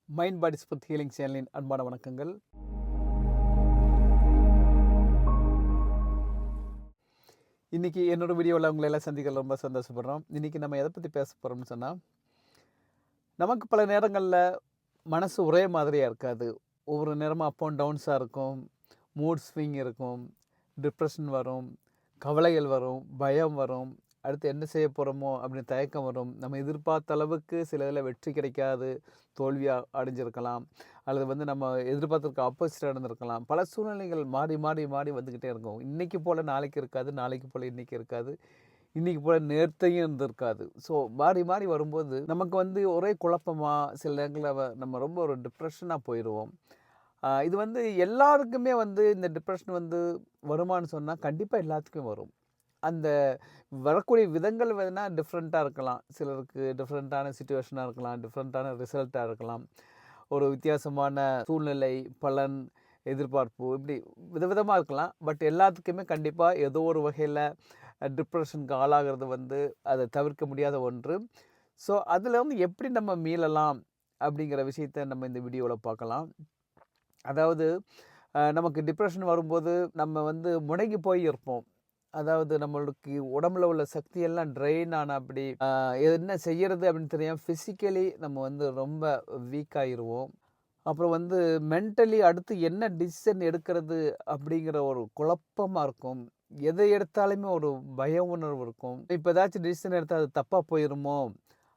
Mind பாடி spirit healing சேனலின் அன்பான வணக்கங்கள். இன்றைக்கி என்னோடய வீடியோவில் உங்களை எல்லாம் சந்திக்க ரொம்ப சந்தோஷப்படுறோம். இன்றைக்கி நம்ம எதை பற்றி பேச போகிறோம்னு சொன்னால், நமக்கு பல நேரங்களில் மனசு ஒரே மாதிரியாக இருக்காது. ஒவ்வொரு நேரமும் அப் அண்ட் டவுன்ஸாக இருக்கும், மூட் ஸ்விங் இருக்கும், டிப்ரெஷன் வரும், கவலைகள் வரும், பயம் வரும், அடுத்து என்ன செய்ய போகிறோமோ அப்படின்னு தயக்கம் வரும். நம்ம எதிர்பார்த்த அளவுக்கு சில இதில் வெற்றி கிடைக்காது, தோல்வியாக அடைஞ்சிருக்கலாம், அல்லது நம்ம எதிர்பார்த்துருக்க ஆப்போசிட்டாக நடந்திருக்கலாம். பல சூழ்நிலைகள் மாறி மாறி மாறி வந்துக்கிட்டே இருக்கும். இன்றைக்கி போல் நாளைக்கு இருக்காது, நாளைக்கு போல் இன்றைக்கி இருக்காது, இன்றைக்கி போல் நேர்த்தையும் இருந்திருக்காது. ஸோ மாறி மாறி வரும்போது நமக்கு ஒரே குழப்பமாக சில நேரங்களில் நம்ம ரொம்ப ஒரு டிப்ரெஷனாக போயிடுவோம். இது எல்லாருக்குமே இந்த டிப்ரெஷன் வருமானு சொன்னால் கண்டிப்பாக எல்லாத்துக்கும் வரும். அந்த வரக்கூடிய விதங்கள் டிஃப்ரெண்ட்டாக இருக்கலாம். சிலருக்கு டிஃப்ரெண்ட்டான சிச்சுவேஷனாக இருக்கலாம், டிஃப்ரெண்ட்டான ரிசல்ட்டாக இருக்கலாம், ஒரு வித்தியாசமான சூழ்நிலை, பலன், எதிர்பார்ப்பு, இப்படி விதவிதமாக இருக்கலாம். பட் எல்லாத்துக்குமே கண்டிப்பாக ஏதோ ஒரு வகையில் டிப்ரெஷனுக்கு ஆளாகிறது அதை தவிர்க்க முடியாத ஒன்று. ஸோ அதில் எப்படி நம்ம மீளலாம் அப்படிங்கிற விஷயத்தை நம்ம இந்த வீடியோவில் பார்க்கலாம். அதாவது நமக்கு டிப்ரெஷன் வரும்போது நம்ம முடங்கி போய் இருப்போம். அதாவது நம்மளுக்கு உடம்புல உள்ள சக்தியெல்லாம் ட்ரெயின் ஆன அப்படி என்ன செய்கிறது அப்படின்னு தெரியாமல் ஃபிசிக்கலி நம்ம ரொம்ப வீக் ஆகிடுவோம். அப்புறம் மென்டலி அடுத்து என்ன டிசிஷன் எடுக்கிறது அப்படிங்கிற ஒரு குழப்பமாக இருக்கும். எதை எடுத்தாலுமே ஒரு பய உணர்வு இருக்கும். இப்போ ஏதாச்சும் டிசிஷன் எடுத்தால் அது தப்பாக போயிடுமோ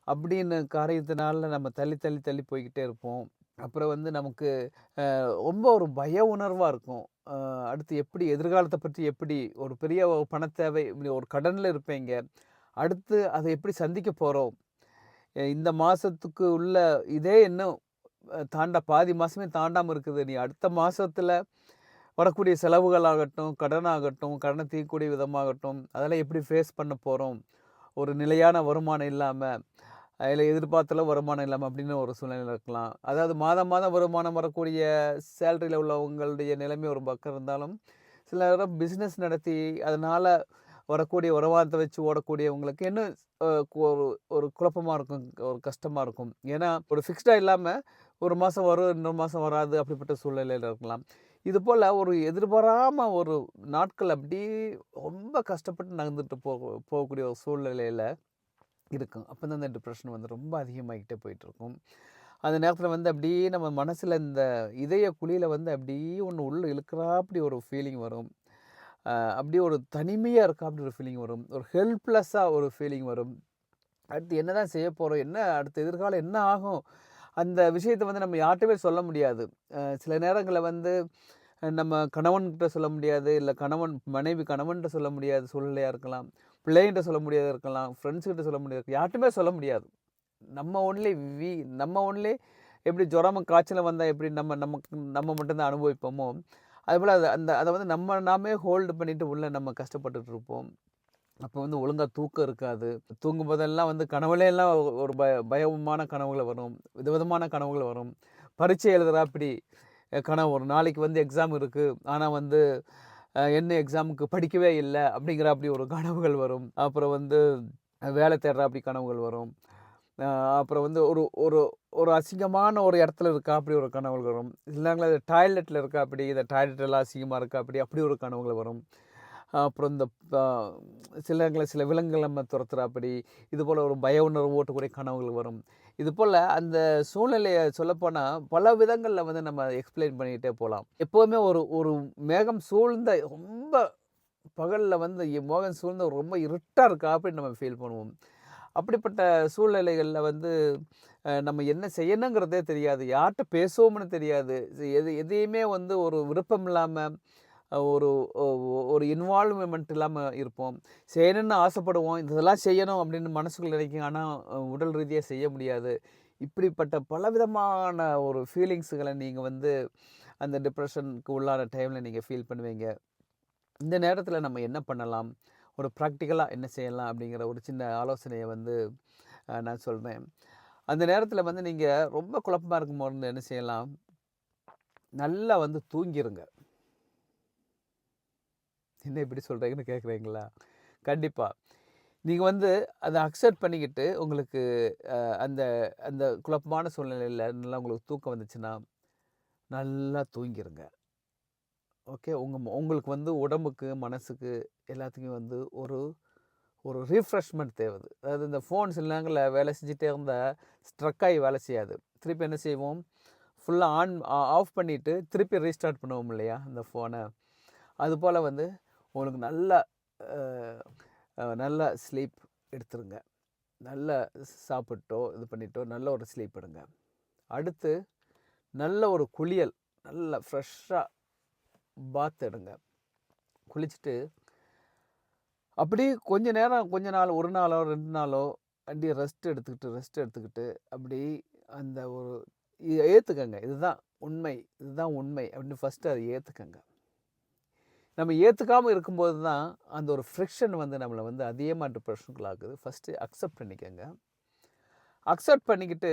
அப்படின்னு காரியத்தினால நம்ம தள்ளி தள்ளி தள்ளி போய்கிட்டே இருப்போம். அப்புறம் நமக்கு ரொம்ப ஒரு பய உணர்வாக இருக்கும். அடுத்து எப்படி எதிர்காலத்தை பற்றி, எப்படி ஒரு பெரிய பணத்தேவை, இப்படி ஒரு கடனில் இருப்பீங்க, அடுத்து அதை எப்படி சந்திக்க போகிறோம், இந்த மாதத்துக்கு உள்ள இதே இன்னும் பாதி மாதமே தாண்டாமல் இருக்குது, நீ அடுத்த மாதத்தில் வரக்கூடிய செலவுகளாகட்டும், கடனாகட்டும், கடனை தீர்க்கக்கூடிய விதமாகட்டும், அதெல்லாம் எப்படி ஃபேஸ் பண்ண போகிறோம், ஒரு நிலையான வருமானம் இல்லாமல், அதில் எதிர்பார்த்தல வருமானம் இல்லாமல் அப்படின்னு ஒரு சூழ்நிலையில் இருக்கலாம். அதாவது மாதம் மாதம் வருமானம் வரக்கூடிய சேலரியில் உள்ளவங்களுடைய நிலைமை ஒரு பக்கம் இருந்தாலும், சில நேரம் பிஸ்னஸ் நடத்தி அதனால் வரக்கூடிய வருமானத்தை வச்சு ஓடக்கூடியவங்களுக்கு இன்னும் ஒரு ஒரு குழப்பமாக இருக்கும், ஒரு கஷ்டமாக இருக்கும். ஏன்னா ஒரு ஃபிக்ஸ்டாக இல்லாமல் ஒரு மாதம் வரும், இன்னொரு மாதம் வராது, அப்படிப்பட்ட சூழ்நிலையில் இருக்கலாம். இது போல் ஒரு எதிர்பாராமல் ஒரு நாட்கள் அப்படி ரொம்ப கஷ்டப்பட்டு நகர்ந்துட்டு போகக்கூடிய ஒரு சூழ்நிலையில் இருக்கும். அப்போ தான் இந்த டிப்ரெஷன் ரொம்ப அதிகமாகிக்கிட்டே போயிட்டுருக்கும். அந்த நேரத்தில் அப்படியே நம்ம மனசில் இந்த இதய குழியில் அப்படியே ஒன்று உள்ளே இழுக்கிறாப்படி ஒரு ஃபீலிங் வரும். அப்படியே ஒரு தனிமையாக இருக்காப்படி ஒரு ஃபீலிங் வரும். ஒரு ஹெல்ப்லெஸ்ஸாக ஒரு ஃபீலிங் வரும். அடுத்து என்ன தான் செய்ய போகிறோம், என்ன அடுத்த எதிர்காலம் என்ன ஆகும், அந்த விஷயத்தை நம்ம யார்கிட்டவே சொல்ல முடியாது. சில நேரங்களில் நம்ம கணவன்கிட்ட சொல்ல முடியாது, இல்லை மனைவி கணவன்கிட்ட சொல்ல முடியாத சூழ்நிலையாக இருக்கலாம், பிள்ளைகிட்ட சொல்ல முடியாத இருக்கலாம், ஃப்ரெண்ட்ஸ்கிட்ட சொல்ல முடியாது, யார்ட்டுமே சொல்ல முடியாது. நம்ம ஒன்லி எப்படி ஜுரம் காய்ச்சல் வந்தால் எப்படி நம்ம மட்டும்தான் அனுபவிப்போமோ, அதுபோல் அதை நாமே ஹோல்டு பண்ணிவிட்டு உள்ளே நம்ம கஷ்டப்பட்டுட்டு இருப்போம். அப்போ ஒழுங்காக தூக்கம் இருக்காது. தூங்கும் போதெல்லாம் கனவுலையெல்லாம் ஒரு பயமான கனவுகள் வரும், விதவிதமான கனவுகள் வரும். பரீட்சை எழுதுகிறா அப்படி கனவு வரும். நாளைக்கு எக்ஸாம் இருக்குது, ஆனால் என்ன எக்ஸாமுக்கு படிக்கவே இல்லை அப்படிங்கிற அப்படி ஒரு கனவுகள் வரும். அப்புறம் வேலை தேடுற அப்படி கனவுகள் வரும். அப்புறம் ஒரு ஒரு ஒரு அசிங்கமான ஒரு இடத்துல இருக்கா அப்படி ஒரு கனவுகள் வரும். இல்லைங்களா டாய்லெட்டில் இருக்கா அப்படி, இந்த டாய்லெட் எல்லாம் அசிங்கமாக இருக்கா அப்படி ஒரு கனவுகள் வரும். அப்புறம் சில விலங்குகள் நம்ம துரத்துறாப்படி, இது போல் ஒரு பய உணர்வு ஓட்டக்கூடிய கனவுகள் வரும். இது போல் அந்த சூழ்நிலையை சொல்லப்போனால் பல விதங்களில் நம்ம எக்ஸ்பிளைன் பண்ணிக்கிட்டே போகலாம். எப்போவுமே ஒரு ஒரு மேகம் சூழ்ந்த ரொம்ப பகலில் மேகம் சூழ்ந்த ரொம்ப இருட்டாக இருக்கா அப்படின்னு நம்ம ஃபீல் பண்ணுவோம். அப்படிப்பட்ட சூழ்நிலைகளில் நம்ம என்ன செய்யணுங்கிறதே தெரியாது, யார்கிட்ட பேசுவோம்னு தெரியாது, எதையுமே ஒரு விருப்பம் இல்லாமல், ஒரு ஒரு இன்வால்வ்மெண்ட் இல்லாமல் இருப்போம். செய்யணும்னு ஆசைப்படுவோம், இதெல்லாம் செய்யணும் அப்படின்னு மனசுக்குள்ள நினைக்கும், ஆனால் உடல் ரீதியாக செய்ய முடியாது. இப்படிப்பட்ட பலவிதமான ஒரு ஃபீலிங்ஸுகளை நீங்கள் அந்த டிப்ரெஷனுக்கு உள்ளான டைமில் நீங்கள் ஃபீல் பண்ணுவீங்க. இந்த நேரத்தில் நம்ம என்ன பண்ணலாம், ஒரு ப்ராக்டிக்கலாக என்ன செய்யலாம் அப்படிங்கிற ஒரு சின்ன ஆலோசனையை நான் சொல்கிறேன். அந்த நேரத்தில் நீங்கள் ரொம்ப குழப்பமாக இருக்கும்போது என்ன செய்யலாம், நல்லா தூங்கிடுங்க. என்ன இப்படி சொல்கிறீங்கன்னு கேட்குறீங்களா? கண்டிப்பாக நீங்கள் வந்து அதை அக்செப்ட் பண்ணிக்கிட்டு உங்களுக்கு அந்த அந்த குழப்பமான சூழ்நிலையில் நல்லா உங்களுக்கு தூக்கம் வந்துச்சுன்னா நல்லா தூங்கிடுங்க. ஓகே. உங்களுக்கு வந்து உடம்புக்கு, மனசுக்கு எல்லாத்துக்கும் வந்து ஒரு ஒரு ரீஃப்ரெஷ்மெண்ட் தேவை. அதாவது இந்த ஃபோன் சில நேரங்களில் வேலை செஞ்சுட்டே இருந்தால் ஸ்ட்ரக் ஆகி வேலை செய்யாது. திருப்பி என்ன செய்வோம், ஃபுல்லாக ஆஃப் பண்ணிவிட்டு திருப்பி ரீஸ்டார்ட் பண்ணுவோம் இல்லையா இந்த ஃபோனை. அதுபோல் வந்து உங்களுக்கு நல்ல ஸ்லீப் எடுத்துருங்க. நல்ல சாப்பிட்டோ இது பண்ணிட்டோ நல்ல ஒரு ஸ்லீப் எடுங்க. அடுத்து நல்ல ஒரு குளியல், நல்ல ஃப்ரெஷ்ஷாக பாத் எடுங்க. குளிச்சுட்டு அப்படியே கொஞ்ச நாள் 1 நாளோ 2 நாளோ அப்படியே ரெஸ்ட் எடுத்துக்கிட்டு அப்படி அந்த ஒரு ஏற்றுக்கங்க. இதுதான் உண்மை அப்படின்னு ஃபஸ்ட்டு அதை ஏற்றுக்கங்க. நம்ம ஏற்றுக்காமல் இருக்கும்போது தான் அந்த ஒரு ஃப்ரிக்ஷன் வந்து நம்மளை வந்து அதிகமாக டிப்ரெஷனுக்குள்ளாக்குது. ஃபஸ்ட்டு அக்செப்ட் பண்ணிக்கங்க. அக்செப்ட் பண்ணிக்கிட்டு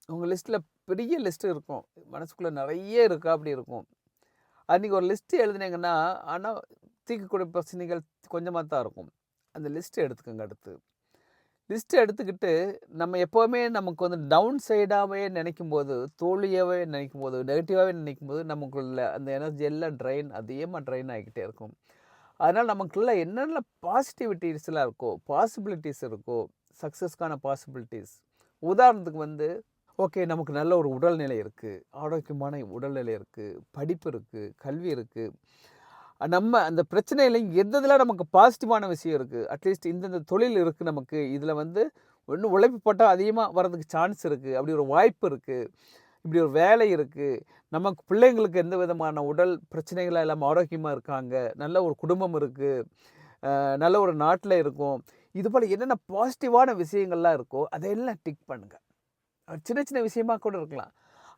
உங்கள் லிஸ்ட்டில் பெரிய லிஸ்ட்டு இருக்கும். மனசுக்குள்ளே நிறைய இருக்கா அப்படி இருக்கும். அன்றைக்கி ஒரு லிஸ்ட்டு எழுதுனீங்கன்னா ஆனால் தீர்க்கக்கூடிய பிரச்சனைகள் கொஞ்சமாக தான் இருக்கும். அந்த லிஸ்ட்டு எடுத்துக்கோங்க. அடுத்து லிஸ்ட்டு எடுத்துக்கிட்டு நம்ம எப்போவுமே நமக்கு வந்து டவுன் சைடாகவே நினைக்கும்போது, தோல்வியாகவே நினைக்கும்போது, நெகட்டிவாகவே நினைக்கும்போது நமக்குள்ள அந்த எனர்ஜி எல்லாம் அதிகமாக ட்ரெயின் ஆகிக்கிட்டே இருக்கும். அதனால் நமக்குள்ள என்னென்ன பாசிட்டிவிட்டிஸ்லாம் இருக்கோ, பாசிபிலிட்டிஸ் இருக்கோ, சக்ஸஸ்க்கான பாசிபிலிட்டிஸ். உதாரணத்துக்கு வந்து ஓகே, நமக்கு நல்ல ஒரு உடல்நிலை இருக்குது, ஆரோக்கியமான உடல்நிலை இருக்குது, படிப்பு இருக்குது, கல்வி இருக்குது. நம்ம அந்த பிரச்சனையில் எதெல்லாம் நமக்கு பாசிட்டிவான விஷயம் இருக்குது, அட்லீஸ்ட் இந்தந்த தொழில் இருக்குது நமக்கு, இதில் வந்து இன்னும் உழைப்பு போட்டால் அதிகமாக வர்றதுக்கு சான்ஸ் இருக்குது, அப்படி ஒரு வாய்ப்பு இருக்குது, இப்படி ஒரு வேலை இருக்குது, நமக்கு பிள்ளைங்களுக்கு எந்த விதமான உடல் பிரச்சனைகளாக இல்லாமல் ஆரோக்கியமாக இருக்காங்க, நல்ல ஒரு குடும்பம் இருக்குது, நல்ல ஒரு நாட்டில் இருக்கும். இது போல் என்னென்ன பாசிட்டிவான விஷயங்கள்லாம் இருக்கோ அதையெல்லாம் டிக் பண்ணுங்கள். சின்ன சின்ன விஷயமா கூட இருக்கலாம்.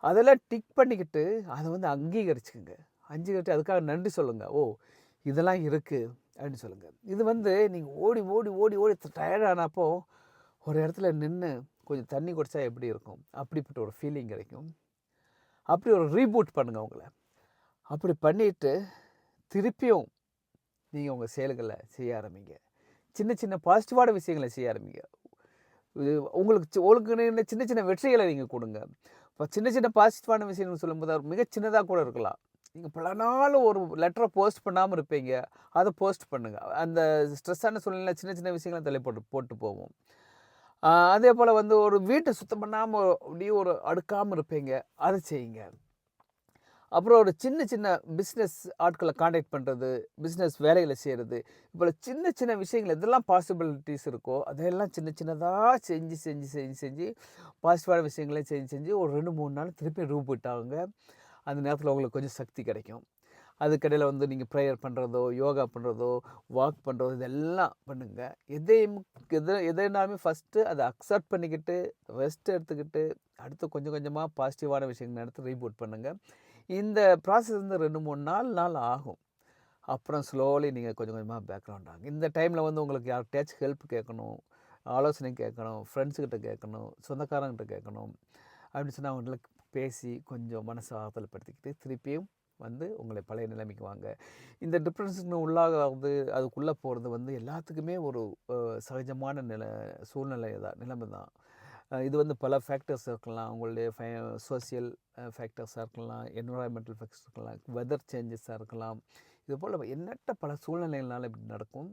அதெல்லாம் டிக் பண்ணிக்கிட்டு அதை வந்து அங்கீகரிச்சுக்குங்க. அங்கீகரித்து அதுக்காக நன்றி சொல்லுங்கள். ஓ, இதெல்லாம் இருக்குது அப்படின்னு சொல்லுங்கள். இது வந்து நீங்கள் ஓடி ஓடி ஓடி ஓடி டயர்டானப்போ ஒரு இடத்துல நின்று கொஞ்சம் தண்ணி குடித்தா எப்படி இருக்கும், அப்படிப்பட்ட ஒரு ஃபீலிங் கிடைக்கும். அப்படி ஒரு ரீபூட் பண்ணுங்கள் உங்களை. அப்படி பண்ணிவிட்டு திருப்பியும் நீங்கள் உங்கள் செயல்களை செய்ய ஆரம்பிங்க. சின்ன சின்ன பாசிட்டிவான விஷயங்களை செய்ய ஆரம்பிங்க. உங்களுக்கு சின்ன சின்ன வெற்றிகளை நீங்கள் கொடுங்க. இப்போ சின்ன சின்ன பாசிட்டிவான விஷயங்கள் சொல்லும்போது அது மிக சின்னதாக கூட இருக்கலாம். நீங்கள் பல நாள் ஒரு லெட்டரை போஸ்ட் பண்ணாமல் இருப்பீங்க, அதை போஸ்ட் பண்ணுங்கள். அந்த ஸ்ட்ரெஸ்ஸான சூழ்நிலை சின்ன சின்ன விஷயங்களை தள்ளி போட்டு போவோம். அதே போல் வந்து ஒரு வீட்டை சுத்தம் பண்ணாமல் அப்படியே ஒரு அடுக்காமல் இருப்பீங்க, அதை செய்யுங்க. அப்புறம் ஒரு சின்ன சின்ன பிஸ்னஸ் ஆட்களை காண்டாக்ட் பண்ணுறது, பிஸ்னஸ் வேலைகளை செய்கிறது, இப்போ சின்ன சின்ன விஷயங்கள் எதெல்லாம் பாசிபிலிட்டிஸ் இருக்கோ அதையெல்லாம் சின்ன சின்னதாக செஞ்சு பாசிட்டிவான விஷயங்களே செஞ்சு ஒரு 2-3 நாள் திருப்பி ரூபூட் ஆகுங்க. அந்த நேரத்தில் உங்களுக்கு கொஞ்சம் சக்தி கிடைக்கும். அதுக்கடையில் வந்து நீங்கள் ப்ரேயர் பண்ணுறதோ, யோகா பண்ணுறதோ, வாக் பண்ணுறதோ இதெல்லாம் பண்ணுங்கள். எதைனாலுமே ஃபஸ்ட்டு அதை அக்செப்ட் பண்ணிக்கிட்டு ரெஸ்ட் எடுத்துக்கிட்டு அடுத்து கொஞ்சம் கொஞ்சமாக பாசிட்டிவான விஷயங்கள் எடுத்து ரீபூட் பண்ணுங்கள். இந்த ப்ராசஸ் வந்து 2-3 நாள் ஆகும். அப்புறம் ஸ்லோலி நீங்கள் கொஞ்சம் கொஞ்சமாக பேக்ரவுண்ட் ஆகும். இந்த டைமில் வந்து உங்களுக்கு யார்கிட்டயாச்சும் ஹெல்ப் கேட்கணும், ஆலோசனை கேட்கணும், ஃப்ரெண்ட்ஸுக்கிட்ட கேட்கணும், சொந்தக்காரங்கிட்ட கேட்கணும் அப்படின்னு சொன்னால் அவங்களுக்கு பேசி கொஞ்சம் மனசை ஆறுதல்படுத்திக்கிட்டு திருப்பியும் வந்து உங்களை பழைய நிலைமைக்கு வாங்க. இந்த டிப்ரெஷனுக்கு உள்ளாகிறது, அதுக்குள்ளே போகிறது வந்து எல்லாத்துக்குமே ஒரு சகஜமான சூழ்நிலை தான், நிலைமை தான். இது வந்து பல ஃபேக்டர்ஸ் இருக்கலாம். உங்களுடைய சோசியல் ஃபேக்டர்ஸாக இருக்கலாம், என்விரான்மெண்டல் ஃபேக்டர்ஸ் இருக்கலாம், வெதர் சேஞ்சஸாக இருக்கலாம். இது போல் எண்ணற்ற பல சூழ்நிலைகள்னால இப்படி நடக்கும்.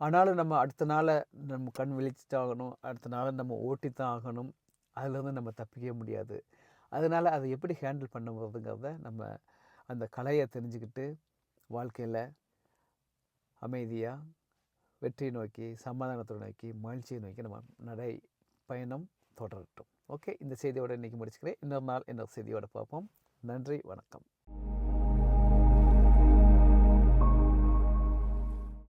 ஆனாலும் நம்ம அடுத்த நாளை நம்ம கண் விழிச்சுட்டாகணும், அடுத்த நாளை நம்ம ஓட்டித்தான் ஆகணும். அதிலேருந்து நம்ம தப்பிக்கவே முடியாது. அதனால் அதை எப்படி ஹேண்டில் பண்ணுறதுங்கிறத நம்ம அந்த கலையை தெரிஞ்சுக்கிட்டு வாழ்க்கையில் அமைதியாக வெற்றியை நோக்கி, சமாதானத்தை நோக்கி, மகிழ்ச்சியை நோக்கி நம்ம பயணம் தொடரட்டும். ஓகே, இந்த செய்தியோடு இன்றைக்கி முடிச்சுக்கிறேன். இன்னொரு நாள் இன்னொரு செய்தியோடு பார்ப்போம். நன்றி, வணக்கம்.